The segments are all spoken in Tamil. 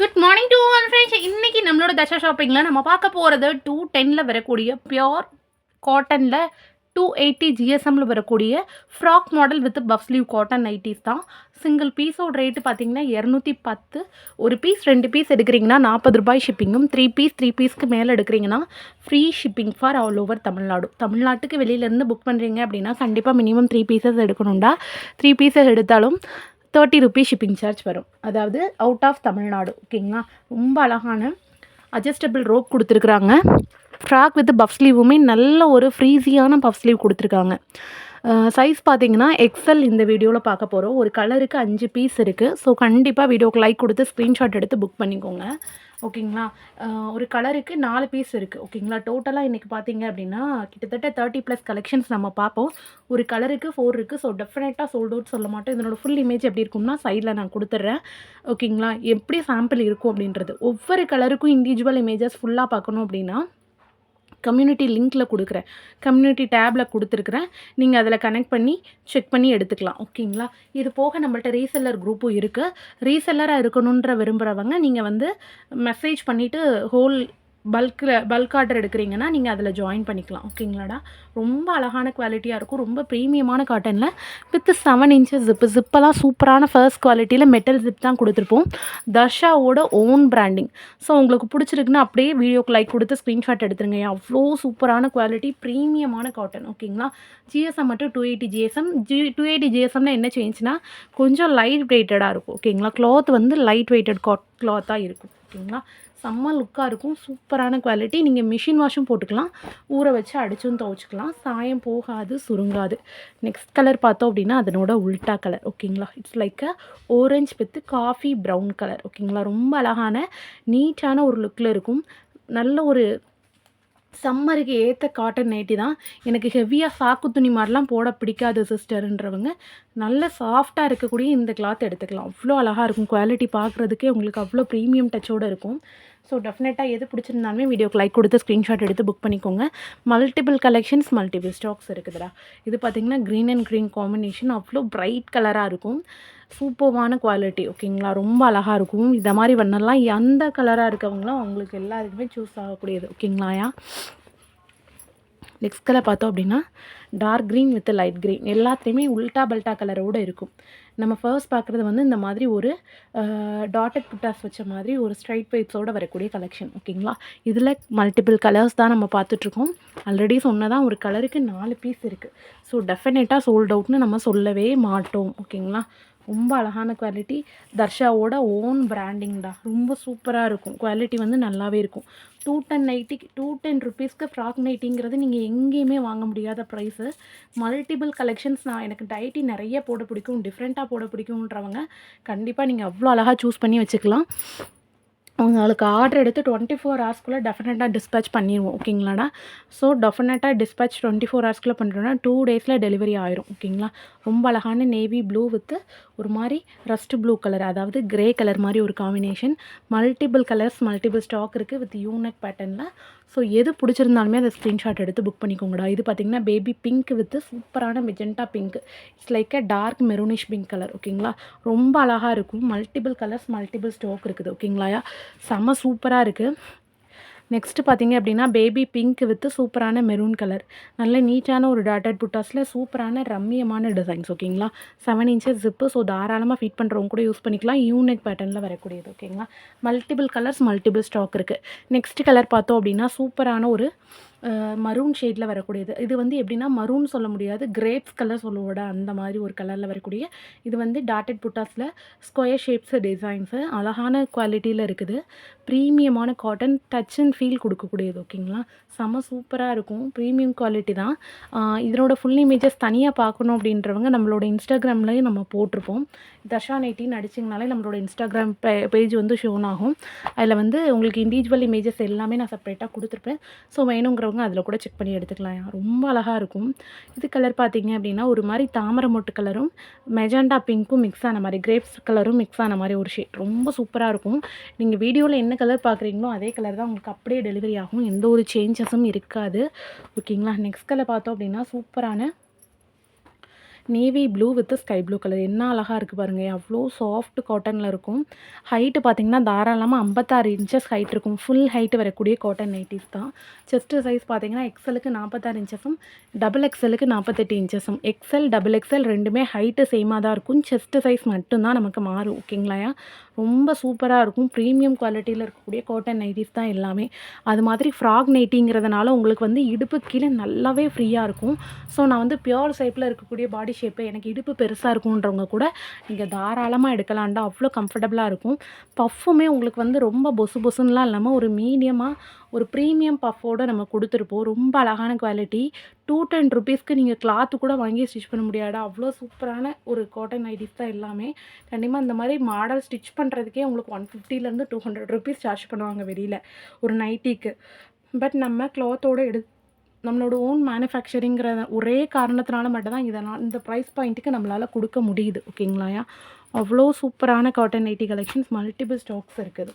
Good morning to all friends. இன்னைக்கு நம்மளோட தசா ஷாப்பிங்கில் நம்ம பார்க்க போகிறது 210 வரக்கூடிய பியோர் காட்டனில் 280 ஜிஎஸ்எம்மில் வரக்கூடிய frock model with puff sleeve cotton nighties தான். சிங்கிள் பீஸோட ரேட்டு பார்த்தீங்கன்னா 210. ஒரு பீஸ் 2 பீஸ் எடுக்கிறீங்கன்னா 40 ரூபாய் ஷிப்பிங்கும், 3 பீஸ்க்கு மேலே எடுக்கிறீங்கன்னா free shipping for all over Tamil Nadu. தமிழ்நாட்டுக்கு வெளியிலேருந்து புக் பண்ணுறீங்க அப்படின்னா கண்டிப்பாக மினிமம் 3 பீசஸ் எடுக்கணும்டா. 3 பீசஸ் எடுத்தாலும் 30 ருபீஸ் ஷிப்பிங் சார்ஜ் வரும். அதாவது அவுட் ஆஃப் தமிழ்நாடு. ஓகேங்களா. ரொம்ப அழகான அட்ஜஸ்டபிள் ரோப் கொடுத்துருக்குறாங்க. ஃப்ராக் வித் பஃப் ஸ்லீவுமே நல்ல ஒரு ஃப்ரீஸியான பஃப் ஸ்லீவ் கொடுத்துருக்காங்க. சைஸ் பார்த்தீங்கன்னா எக்ஸல் இந்த வீடியோவில் பார்க்க போகிறோம். ஒரு கலருக்கு 5 பீஸ் இருக்குது. ஸோ கண்டிப்பாக வீடியோக்கு லைக் கொடுத்து ஸ்க்ரீன்ஷாட் எடுத்து புக் பண்ணிக்கோங்க. ஓகேங்களா. ஒரு கலருக்கு 4 பீஸ் இருக்குது. ஓகேங்களா. டோட்டலாக இன்றைக்கி பார்த்தீங்க அப்படின்னா கிட்டத்தட்ட 30+ கலெக்ஷன்ஸ் நம்ம பார்ப்போம். ஒரு கலருக்கு 4 இருக்குது. ஸோ டெஃபினட்டாக சோல்ட் அவுட் சொல்ல மாட்டோம். இதனோட ஃபுல் இமேஜ் எப்படி இருக்கும்னா சைடில் நான் கொடுத்துட்றேன். ஓகேங்களா. எப்படி சாம்பிள் இருக்கும் அப்படின்றது ஒவ்வொரு கலருக்கும் இண்டிவிஜுவல் இமேஜஸ் ஃபுல்லாக பார்க்கணும் அப்படின்னா கம்யூனிட்டி லிங்க்கில் கொடுக்குறேன். கம்யூனிட்டி டேப்பில் கொடுத்துருக்குறேன். நீங்கள் அதில் கனெக்ட் பண்ணி செக் பண்ணி எடுத்துக்கலாம். ஓகேங்களா. இது போக நம்மள்ட்ட ரீசெல்லர் குரூப்பும் இருக்குது. ரீசெல்லராக இருக்கணுன்ற விரும்புகிறவங்க நீங்கள் வந்து மெசேஜ் பண்ணிவிட்டு பல்க் ஆர்டர் எடுக்கிறீங்கன்னா நீங்கள் அதில் ஜாயின் பண்ணிக்கலாம். ஓகேங்களாடா. ரொம்ப அழகான குவாலிட்டியாக இருக்கும். ரொம்ப ப்ரீமியமான காட்டனில் வித் 7 இன்ச்சஸ் ஜிப்பெல்லாம் சூப்பரான ஃபர்ஸ்ட் குவாலிட்டியில் மெட்டல் ஜிப் தான் கொடுத்துருப்போம். தர்ஷாவோட ஓன் பிராண்டிங். ஸோ உங்களுக்கு பிடிச்சிருக்குன்னா அப்படியே வீடியோக்கு லைக் கொடுத்து ஸ்க்ரீன்ஷாட் எடுத்துருங்க. அவ்வளோ சூப்பரான குவாலிட்டி ப்ரீமியமான காட்டன். ஓகேங்களா. ஜிஎஸ்எம் மட்டும் 280 ஜிஎஸ்எம். 280 ஜிஎஸ்எம்னா என்ன சேஞ்சுனா கொஞ்சம் லைட் வெயிட்டடாக இருக்கும். ஓகேங்களா. கிளாத் வந்து லைட் வெயிட்டட் கிளாத்தாக இருக்கும். ஓகேங்களா. செம்ம லுக்காக இருக்கும். சூப்பரான குவாலிட்டி. நீங்கள் மிஷின் வாஷும் போட்டுக்கலாம், ஊற வச்சு அடிச்சும் துவைச்சிக்கலாம். சாயம் போகாது, சுருங்காது. நெக்ஸ்ட் கலர் பார்த்தோம் அப்படின்னா அதனோட உல்ட்டா கலர். ஓகேங்களா. It's like a orange with coffee brown colour. ஓகேங்களா. ரொம்ப அழகான நீட்டான ஒரு லுக்கில் இருக்கும். நல்ல ஒரு சம்மருக்கு ஏற்ற காட்டன் நைட்டி தான். எனக்கு ஹெவியாக சாக்கு துணி மாதிரிலாம் போட பிடிக்காது சிஸ்டர்ன்றவங்க நல்ல சாஃப்டாக இருக்கக்கூடிய இந்த கிளாத் எடுத்துக்கலாம். அவ்வளோ அழகாக இருக்கும். குவாலிட்டி பார்க்குறதுக்கே உங்களுக்கு அவ்வளோ ப்ரீமியம் டச்சோடு இருக்கும். ஸோ டெஃபினட்டாக எது பிடிச்சிருந்தாலுமே வீடியோக்கு லைக் கொடுத்து ஸ்க்ரீன்ஷாட் எடுத்து புக் பண்ணிக்கோங்க. மல்டிபிள் கலெக்ஷன்ஸ், மல்டிபிள் ஸ்டாக்ஸ் இருக்குதுடா. இது பார்த்திங்கன்னா க்ரீன் அண்ட் க்ரீன் காம்பினேஷன். அவ்வளோ பிரைட் கலராக இருக்கும். சூப்பர்வான குவாலிட்டி. ஓகேங்களா. ரொம்ப அழகாக இருக்கும். இந்த மாதிரி வண்ணெல்லாம் எந்த கலராக இருக்கவங்களும் அவங்களுக்கு எல்லாருக்குமே சூஸ் ஆகக்கூடியது. ஓகேங்களாயா. நெக்ஸ்ட் கலர் பார்த்தோம் அப்படின்னா dark green with light green. எல்லாத்துலேயுமே உல்ட்டா பல்ட்டா கலரோடு இருக்கும். நம்ம ஃபர்ஸ்ட் பார்க்குறது வந்து இந்த மாதிரி ஒரு டாட்டட் புட்டாஸ் வச்ச மாதிரி ஒரு ஸ்ட்ரைட் பைப்ஸோடு வரக்கூடிய கலெக்ஷன். ஓகேங்களா. இதில் மல்டிபிள் கலர்ஸ் தான் நம்ம பார்த்துட்ருக்கோம். ஆல்ரெடி சொன்னதான் ஒரு கலருக்கு 4 பீஸ் இருக்குது. ஸோ டெஃபினட்டாக சோல்ட் அவுட்னு நம்ம சொல்லவே மாட்டோம். ஓகேங்களா. ரொம்ப அழகான குவாலிட்டி. தர்ஷாவோட ஓன் பிராண்டிங் தான். ரொம்ப சூப்பராக இருக்கும். குவாலிட்டி வந்து நல்லாவே இருக்கும். 210 நைட்டிக்கு 210 ருபீஸ்க்கு ஃப்ராக் நைட்டிங்கிறது நீங்கள் எங்கேயுமே வாங்க முடியாத ப்ரைஸு. Multiple collections. எனக்கு நைட்டி நிறைய போட பிடிக்கும், டிஃப்ரெண்ட்டாக போட பிடிக்கும்ன்றவங்க கண்டிப்பாக நீங்கள் அவ்வளோ அழகாக சூஸ் பண்ணி வச்சுக்கலாம். உங்களுக்கு ஆர்டர் எடுத்து 24 ஹவர்ஸ்க்குள்ளே டெஃபினட்டாக டிஸ்பேச் பண்ணிடுவோம். ஓகேங்களாடா. ஸோ டெஃபினட்டாக டிஸ்பேச் 24 ஹவர்ஸ்க்குள்ளே பண்ணுறோன்னா 2 டேஸில் டெலிவரி ஆயிரும். ஓகேங்களா. ரொம்ப அழகான நேவி ப்ளூ வித் ஒரு மாதிரி ரஸ்ட் ப்ளூ கலர், அதாவது கிரே கலர் மாதிரி ஒரு combination. Multiple colours, multiple stock இருக்குது வித் யூனக் பேட்டர்னில். ஸோ எது பிடிச்சிருந்தாலுமே அதை ஸ்க்ரீன்ஷாட் எடுத்து புக் பண்ணிக்கோங்கடா. இது பார்த்திங்கன்னா பேபி பிங்க் வித் சூப்பரான magenta pink. It's like a dark maroonish pink colour. ஓகேங்களா. ரொம்ப அழகாக இருக்கும். மல்டிபிள் கலர்ஸ், மல்டிபிள் ஸ்டாக் இருக்குது. ஓகேங்களாயா. செம்ம சூப்பராக இருக்குது. நெக்ஸ்ட்டு பார்த்திங்க அப்படின்னா பேபி பிங்க் வித் சூப்பரான மெரூன் கலர். நல்ல நீட்டான ஒரு டாட்டட் புட்டாஸில் சூப்பரான ரம்மியமான டிசைன்ஸ். ஓகேங்களா. 7 இன்ச்சஸ் ஜிப்பு. ஸோ தாராளமாக ஃபிட் பண்ணுறவங்க கூட யூஸ் பண்ணிக்கலாம். யூனிக் பேட்டர்னில் வரக்கூடியது. ஓகேங்களா. மல்டிபிள் கலர்ஸ், மல்டிபிள் ஸ்டாக் இருக்குது. நெக்ஸ்ட் கலர் பார்த்தோம் அப்படின்னா சூப்பரான ஒரு மரூன் ஷேடில் வரக்கூடியது. இது வந்து எப்படின்னா மரூன் சொல்ல முடியாது, கிரேப்ஸ் கலர் சொல்லுவோட அந்த மாதிரி ஒரு கலரில் வரக்கூடிய இது வந்து டாட்டட் புட்டாஸில் ஸ்கொயர் ஷேப்ஸு டிசைன்ஸு அழகான குவாலிட்டியில் இருக்குது. ப்ரீமியமான காட்டன், டச் அண்ட் ஃபீல் கொடுக்கக்கூடியது. ஓகேங்களா. செம்ம சூப்பராக இருக்கும். ப்ரீமியம் குவாலிட்டி தான். இதனோட ஃபுல் இமேஜஸ் தனியாக பார்க்கணும் அப்படின்றவங்க நம்மளோட இன்ஸ்டாகிராம்லேயும் நம்ம போட்டிருப்போம். தர்ஷா நைட்டின்னு அடிச்சிங்கனாலே நம்மளோட இன்ஸ்டாகிராம் பேஜ் வந்து ஷோன் ஆகும். அதில் வந்து உங்களுக்கு இண்டிவிஜுவல் இமேஜஸ் எல்லாமே நான் செப்பரேட்டாக கொடுத்துருப்பேன். ஸோ வேணுங்கிறவங்க அதில் கூட செக் பண்ணி எடுத்துக்கலாம். ரொம்ப அழகாக இருக்கும். இது கலர் பார்த்தீங்க அப்படின்னா ஒரு மாதிரி தாமரை மொட்டு கலரும் மெஜெண்டா பிங்க்கும் மிக்ஸ் ஆன மாதிரி, கிரேப்ஸ் கலரும் மிக்ஸ் ஆன மாதிரி ஒரு ஷேட். ரொம்ப சூப்பராக இருக்கும். நீங்கள் வீடியோவில் என்ன கலர் பார்க்குறீங்களோ அதே கலர் தான் உங்களுக்கு அப்படியே டெலிவரி ஆகும். எந்த ஒரு சேஞ்சஸும் இருக்காது. ஓகேங்களா. நெக்ஸ்ட் கலர் பார்த்தோம் அப்படின்னா சூப்பரான navy blue with sky blue colour என்ன அழகாக இருக்குது பாருங்கள். அவ்வளோ சாஃப்ட் காட்டனில் இருக்கும். ஹைட்டு பார்த்தீங்கன்னா தாராளமாக 56 இன்ச்சஸ் ஹைட் இருக்கும். ஃபுல் ஹைட்டு வரக்கூடிய காட்டன் நைட்டிஸ் தான். செஸ்ட்டு சைஸ் பார்த்தீங்கன்னா எக்ஸலுக்கு 46 இன்ச்சஸும் டபுள் எக்ஸலுக்கு 48 இன்ச்சஸும். எக்ஸல் டபுள் எக்ஸல் ரெண்டுமே ஹைட்டு சேமாக தான் இருக்கும். செஸ்ட்டு சைஸ் மட்டும்தான் நமக்கு மாறும். ஓகேங்களா? ரொம்ப சூப்பராக இருக்கும். ப்ரீமியம் குவாலிட்டியில் இருக்கக்கூடிய காட்டன் நைட்டிஸ் தான் எல்லாமே. அது மாதிரி ஃப்ராக் நைட்டிங்கிறதுனால உங்களுக்கு வந்து இடுப்பு கீழே நல்லாவே ஃப்ரீயாக இருக்கும். ஸோ நான் வந்து பியோர் ஷேப்பில் இருக்கக்கூடிய பாடி ஷேப்பு எனக்கு இடுப்பு பெருசாக இருக்குன்றவங்க கூட நீங்கள் தாராளமாக எடுக்கலான்டா. அவ்வளோ கம்ஃபர்டபுளாக இருக்கும். பஃப்புமே உங்களுக்கு வந்து ரொம்ப பொசு பொசுன்னுலாம் இல்லாமல் ஒரு மீடியமாக ஒரு ப்ரீமியம் பஃபோடு நம்ம கொடுத்துருப்போம். ரொம்ப அழகான குவாலிட்டி. 210 ருபீஸ்க்கு நீங்கள் கிளாத்து கூட வாங்கி ஸ்டிச் பண்ண முடியாதா? அவ்வளோ சூப்பரான ஒரு காட்டன் நைட்டிஸ் தான் எல்லாமே. கண்டிப்பாக இந்த மாதிரி மாடல் ஸ்டிச் பண்ணுறதுக்கே உங்களுக்கு 150லேருந்து 200 ருபீஸ் சார்ஜ் பண்ணுவாங்க வெளியில் ஒரு நைட்டிக்கு. பட் நம்ம கிளாத்தோடு நம்மளோட ஓன் மேனுஃபேக்சரிங்கிற ஒரே காரணத்தினால மட்டும்தான் இதெல்லாம் இந்த ப்ரைஸ் பாயிண்ட்டுக்கு நம்மளால் கொடுக்க முடியுது. ஓகேங்களாயா? அவ்வளோ சூப்பரான cotton nightie collections multiple stocks இருக்குது.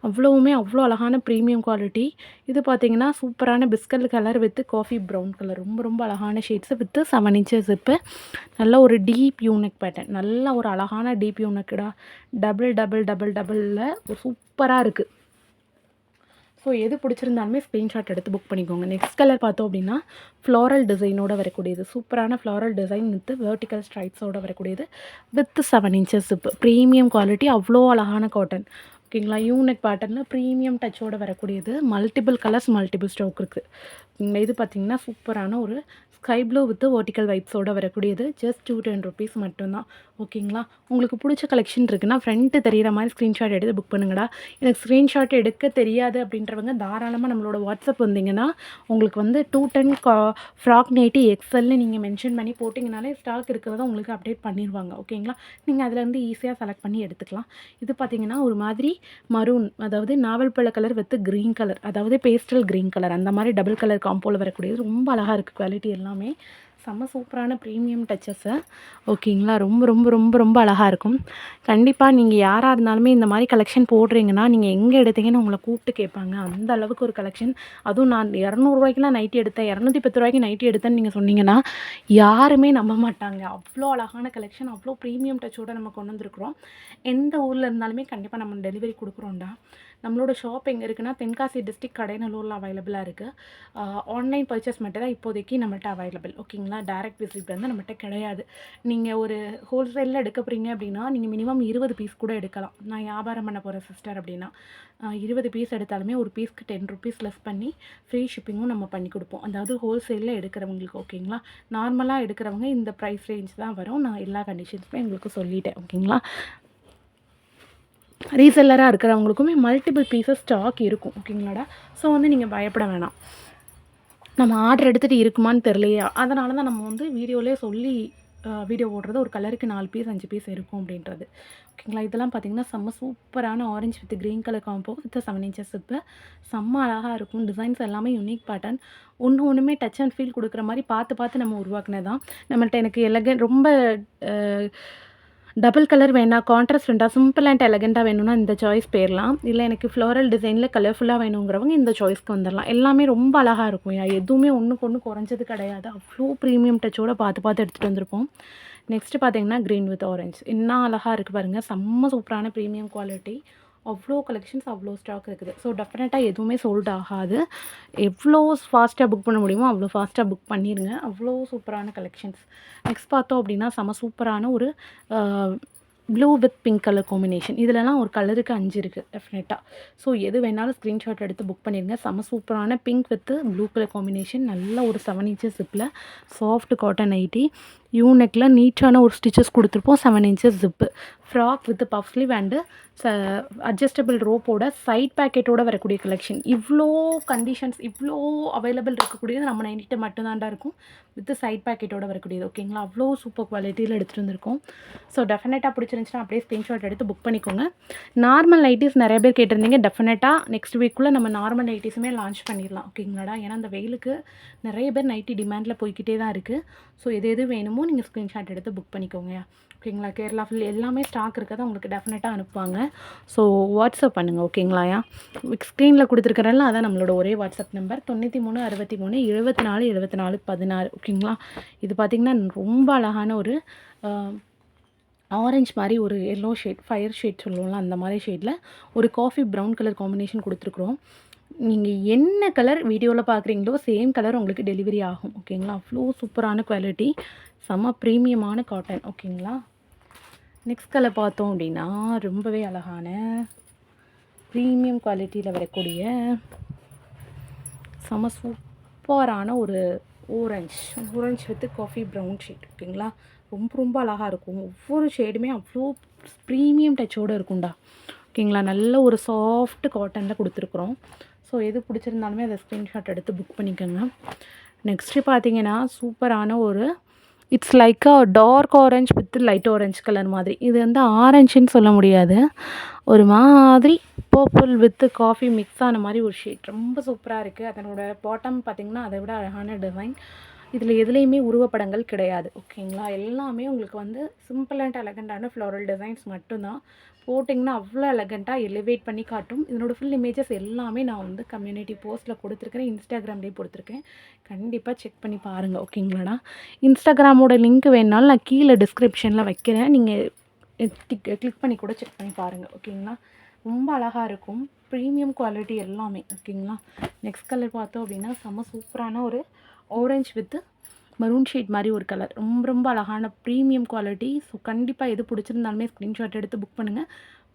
அவ்வளோ அழகான ப்ரீமியம் குவாலிட்டி. இது பார்த்தீங்கன்னா சூப்பரான biscuit colour with coffee brown colour. ரொம்ப அழகான ஷேட்ஸு வித் 7 இன்ச்சஸ் ஜிப்பு. நல்ல ஒரு டீப் யூனெக் பேட்டர்ன். நல்ல ஒரு அழகான டீப் யூனெக்குடா. டபுளில் ஒரு சூப்பராக இருக்குது. ஸோ எது பிடிச்சிருந்தாலுமே ஸ்க்ரீன்ஷாட் எடுத்து புக் பண்ணிக்கோங்க. நெக்ஸ்ட் கலர் பார்த்தோம் அப்படின்னா ஃப்ளாரல் டிசைனோட வரக்கூடியது. சூப்பரான ஃப்ளாரல் டிசைன் வித் வெர்டிக்கல் ஸ்ட்ரைப்ஸோடு வரக்கூடியது with 7 inches zip. Premium quality. அவ்வளோ அழகான காட்டன். ஓகேங்களா? யூனிக் பேட்டர்னில் ப்ரீமியம் டச்சோடு வரக்கூடியது. மல்டிபிள் கலர்ஸ் மல்டிபிள் ஸ்டாக் இருக்குது. இது பார்த்திங்கன்னா சூப்பரான ஒரு ஸ்கை ப்ளூ வித் வெர்டிக்கல் வைப்ஸோடு வரக்கூடியது. ஜஸ்ட் 210 ருபீஸ் மட்டும்தான். ஓகேங்களா? உங்களுக்கு பிடிச்ச கலெக்ஷன் இருக்குன்னா ஃப்ரண்ட்டு தெரிகிற மாதிரி ஸ்க்ரீன்ஷாட் எடுத்து புக் பண்ணுங்கடா. எனக்கு ஸ்க்ரீன்ஷாட் எடுக்க தெரியாது அப்படின்றவங்க தாராளமாக நம்மளோட வாட்ஸ்அப் வந்தீங்கன்னா உங்களுக்கு வந்து 210 ஃப்ராக் நைட்டி எக்ஸல்னு நீங்கள் மென்ஷன் பண்ணி போட்டிங்கனாலே ஸ்டாக் இருக்கிறத உங்களுக்கு அப்டேட் பண்ணிடுவாங்க. ஓகேங்களா? நீங்கள் அதிலேருந்து ஈஸியாக செலக்ட் பண்ணி எடுத்துக்கலாம். இது பார்த்திங்கன்னா ஒரு மாதிரி மரூன், அதாவது நாவல் பழ கலர் வித் க்ரீன் கலர், அதாவது பேஸ்டல் க்ரீன் கலர், அந்த மாதிரி டபுள் கலர் காம்போவில் வரக்கூடியது. ரொம்ப அழகாக இருக்குது குவாலிட்டி எல்லாமே. செம்ம சூப்பரான ப்ரீமியம் டச்சஸ்ஸு. ஓகேங்களா? ரொம்ப அழகாக இருக்கும். கண்டிப்பாக நீங்கள் யாராக இருந்தாலுமே இந்த மாதிரி கலெக்ஷன் போடுறீங்கன்னா நீங்கள் எங்கே எடுத்தீங்கன்னு உங்களை கூப்பிட்டு கேட்பாங்க. அந்த அளவுக்கு ஒரு கலெக்ஷன். அதுவும் நான் 200 நைட்டி எடுத்தேன், 210 நைட்டி எடுத்தேன்னு நீங்கள் சொன்னீங்கன்னா யாருமே நம்ப மாட்டாங்க. அவ்வளோ அழகான கலெக்ஷன், அவ்வளோ ப்ரீமியம் டச்சோடு நம்ம கொண்டு வந்திருக்கிறோம். எந்த ஊரில் இருந்தாலுமே கண்டிப்பாக நம்ம டெலிவரி கொடுக்குறோம்டா. நம்மளோட ஷாப் எங்கே இருக்குன்னா தென்காசி டிஸ்ட்ரிக்ட் கடைநல்லூரில் அவைலபிளாக இருக்குது. ஆன்லைன் பர்ச்சேஸ் மட்டும் தான் இப்போதைக்கு நம்மகிட்ட அவைலபிள். ஓகேங்களா? டைரக்ட் விசிட் வந்து நம்மகிட்ட கிடையாது. நீங்கள் ஒரு ஹோல்சேலில் எடுக்க போகிறீங்க அப்படின்னா நீங்கள் மினிமம் 20 பீஸ் கூட எடுக்கலாம். நான் வியாபாரம் பண்ண போகிறேன் சிஸ்டர் அப்படின்னா 20 பீஸ் எடுத்தாலுமே ஒரு பீஸ்க்கு 10 ருபீஸ் லெஸ் பண்ணி ஃப்ரீ ஷிப்பிங்கும் நம்ம பண்ணி கொடுப்போம். அதாவது ஹோல்சேலில் எடுக்கிறவங்களுக்கு. ஓகேங்களா? நார்மலாக எடுக்கிறவங்க இந்த ப்ரைஸ் ரேஞ்ச் தான் வரும். நான் எல்லா கண்டிஷன்ஸுமே உங்களுக்கு சொல்லிட்டேன். ஓகேங்களா? ரீசெல்லராக இருக்கிறவங்களுக்குமே மல்டிபிள் பீசஸ் ஸ்டாக் இருக்கும். ஓகேங்களாடா? ஸோ வந்து நீங்கள் பயப்பட வேணாம். நம்ம ஆர்டர் எடுத்துகிட்டு இருக்குமான்னு தெரியலையா, அதனால தான் நம்ம வந்து வீடியோலேயே சொல்லி வீடியோ ஓடுறது ஒரு கலருக்கு 4 பீஸ் 5 பீஸ் இருக்கும் அப்படின்றது. ஓகேங்களா? இதெல்லாம் பார்த்திங்கன்னா செம்ம சூப்பரான orange with green colour combo with 7 inches இப்போ செம்ம அழகாக இருக்கும். டிசைன்ஸ் எல்லாமே யூனிக் பேட்டர்ன். ஒன்றுமே டச் அண்ட் ஃபீல் கொடுக்குற மாதிரி பார்த்து நம்ம உருவாக்குனது தான். நம்மள்ட்ட எனக்கு ரொம்ப டபுள் கலர் வேணாம், கான்ட்ராஸ்ட் வேண்டாம், சிம்பிள் அண்ட் எலகெண்ட்டாக வேணும்னா இந்த சாய்ஸ் போயிடலாம். இல்லை எனக்கு ஃப்ளோரல் டிசைனில் கலர்ஃபுல்லாக வேணுங்கிறவங்க இந்த சாய்ஸ்க்கு வந்துடலாம். எல்லாமே ரொம்ப அழகாக இருக்கும். எதுவுமே ஒன்றுக்கு ஒன்று குறைஞ்சது கிடையாது. அவ்வளோ ப்ரீமியம் டச்சோடு பார்த்து எடுத்துகிட்டு வந்திருப்போம். நெக்ஸ்ட்டு பார்த்தீங்கன்னா க்ரீன் வித் ஆரஞ்ச். என்ன அழகாக இருக்குது பாருங்கள். செம்ம சூப்பரான ப்ரீமியம் குவாலிட்டி. அவ்வளோ கலெக்ஷன்ஸ், அவ்வளோ ஸ்டாக் இருக்குது. ஸோ டெஃபினட்டாக எதுவுமே சோல்ட் ஆகாது. எவ்வளோ ஃபாஸ்ட்டாக புக் பண்ண முடியுமோ அவ்வளோ ஃபாஸ்ட்டாக புக் பண்ணிடுங்க. அவ்வளோ சூப்பரான கலெக்ஷன்ஸ். நெக்ஸ்ட் பார்த்தோம் அப்படின்னா செம சூப்பரான ஒரு blue with pink colour combination. இதிலலாம் ஒரு கலருக்கு 5 இருக்குது டெஃபினட்டாக. ஸோ எது வேணாலும் ஸ்க்ரீன்ஷாட் எடுத்து புக் பண்ணிடுங்க. செம சூப்பரான pink with blue colour combination. நல்ல ஒரு 7 இன்ச்சஸ் ஜிப்பில் சாஃப்ட் காட்டன் நைட்டி. யூனெக்கில் நீட்டான ஒரு ஸ்டிச்சஸ் கொடுத்துருப்போம். 7 inches zip. Frock with puff sleeve and adjustable ரோப்போட சைட் பேக்கெட்டோட வரக்கூடிய கலெக்ஷன். இவ்வளோ கண்டிஷன்ஸ், இவ்வளோ அவைலபிள் இருக்கக்கூடியது நம்ம நைட்டிட்ட மட்டும்தான்டா இருக்கும். வித் சைட் பேக்கெட்டோட வரக்கூடியது. ஓகேங்களா? அவ்வளோ சூப்பர் குவாலிட்டியில் எடுத்துகிட்டு வந்திருக்கோம். ஸோ டெஃபினட்டாக பிடிச்சிருந்துச்சுன்னா அப்படியே ஸ்க்ரீன்ஷாட் எடுத்து புக் பண்ணிக்கோங்க. நார்மல் நைட்டிஸ் நிறைய பேர் கேட்டிருந்தீங்க. டெஃபினட்டாக நெக்ஸ்ட் வீக்குள்ளே நம்ம நார்மல் நைட்டிஸுமே லான்ச் பண்ணிடலாம். ஓகேங்களாடா? ஏன்னா அந்த வெயிலுக்கு நிறைய பேர் நைட்டி டிமாண்டில் போய்கிட்டே தான் இருக்குது. ஸோ எது வேணுமோ நீங்கள் ஸ்க்ரீன்ஷாட் எடுத்து புக் பண்ணிக்கோங்க. ஓகேங்களா. கேரளா ஃபுல் எல்லாமே ஸ்டாக் இருக்கறத உங்களுக்கு டெஃபினட்டாக அனுப்புவாங்க. ஸோ வாட்ஸ்அப் பண்ணுங்கள் ஓகேங்களாயா. ஸ்க்ரீனில் கொடுத்துருக்கறனால அதான் நம்மளோட ஒரே வாட்ஸ்அப் நம்பர் 93 63 74 74 16 ஓகேங்களா. இது பார்த்திங்கன்னா ரொம்ப அழகான ஒரு ஆரஞ்ச் மாதிரி ஒரு எல்லோ ஷேட், ஃபயர் ஷேட் சொல்லுவோம்ல, அந்த மாதிரி ஷேடில் ஒரு காஃபி ப்ரௌன் கலர் காம்பினேஷன் கொடுத்துருக்குறோம். நீங்கள் என்ன கலர் வீடியோவில் பார்க்குறீங்களோ சேம் கலர் உங்களுக்கு டெலிவரி ஆகும் ஓகேங்களா. அவ்வளோ சூப்பரான குவாலிட்டி, செம்ம ப்ரீமியமான காட்டன் ஓகேங்களா. நெக்ஸ்ட் கலர் பார்த்தோம் அப்படின்னா ரொம்பவே அழகான ப்ரீமியம் குவாலிட்டியில் வரக்கூடிய செம்ம சூப்பரான ஒரு ஓரஞ்ச் வித் காஃபி ப்ரௌன் ஷேட் ஓகேங்களா. ரொம்ப ரொம்ப அழகாக இருக்கும். ஒவ்வொரு ஷேடுமே அவ்வளோ ப்ரீமியம் டச்சோடு இருக்கும்டா ஓகேங்களா. நல்ல ஒரு சாஃப்ட் காட்டனில் கொடுத்துருக்குறோம். ஸோ எது பிடிச்சிருந்தாலுமே அதை ஸ்க்ரீன்ஷாட் எடுத்து புக் பண்ணிக்கோங்க. நெக்ஸ்ட்டு பார்த்தீங்கன்னா சூப்பரான ஒரு it's like a dark orange with light orange colour மாதிரி. இது வந்து ஆரஞ்சுன்னு சொல்ல முடியாது, ஒரு மாதிரி பர்பிள் வித் காஃபி மிக்ஸ் ஆன மாதிரி ஒரு ஷேட். ரொம்ப சூப்பராக இருக்குது. அதனோட பாட்டம் பார்த்திங்கன்னா அதை விட அழகான டிசைன். இதில் எதுலேயுமே உருவப்படங்கள் கிடையாது ஓகேங்களா. எல்லாமே உங்களுக்கு வந்து சிம்பிள் அண்ட் எலகண்ட்டான ஃப்ளோரல் டிசைன்ஸ் மட்டும்தான். போட்டிங்கன்னா அவ்வளோ எலகண்ட்டாக எலிவேட் பண்ணி காட்டும். இதனோட ஃபுல் இமேஜஸ் எல்லாமே நான் வந்து கம்யூனிட்டி போஸ்ட்டில் கொடுத்துருக்கேன், இன்ஸ்டாகிராம்லேயே கொடுத்துருக்கேன். கண்டிப்பாக செக் பண்ணி பாருங்கள் ஓகேங்களாடா. இன்ஸ்டாகிராமோட லிங்க் வேணுனாலும் நான் கீழே டிஸ்கிரிப்ஷனில் வைக்கிறேன், நீங்கள் கிளிக் பண்ணி கூட செக் பண்ணி பாருங்கள் ஓகேங்களா. ரொம்ப அழகாக இருக்கும், ப்ரீமியம் குவாலிட்டி எல்லாமே ஓகேங்களா. நெக்ஸ்ட் கலர் பார்த்தோம் அப்படின்னா செம்ம சூப்பரான ஒரு ஆரஞ்ச் வித் மரூன் ஷேட் மாதிரி ஒரு கலர். ரொம்ப ரொம்ப அழகான ப்ரீமியம் குவாலிட்டி. ஸோ கண்டிப்பாக எது பிடிச்சிருந்தாலுமே ஸ்க்ரீன்ஷாட் எடுத்து புக் பண்ணுங்கள்.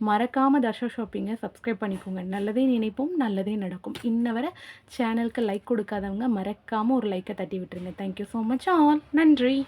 மறக்காமல் தர்ஷா ஷாப்பிங்கை சப்ஸ்கிரைப் பண்ணிக்கோங்க. நல்லதே நினைப்போம், நல்லதே நடக்கும். இன்ன வரை சேனலுக்கு லைக் கொடுக்காதவங்க மறக்காமல் ஒரு லைக்கை தட்டி விட்டுருங்க. Thank you so much all. நன்றி.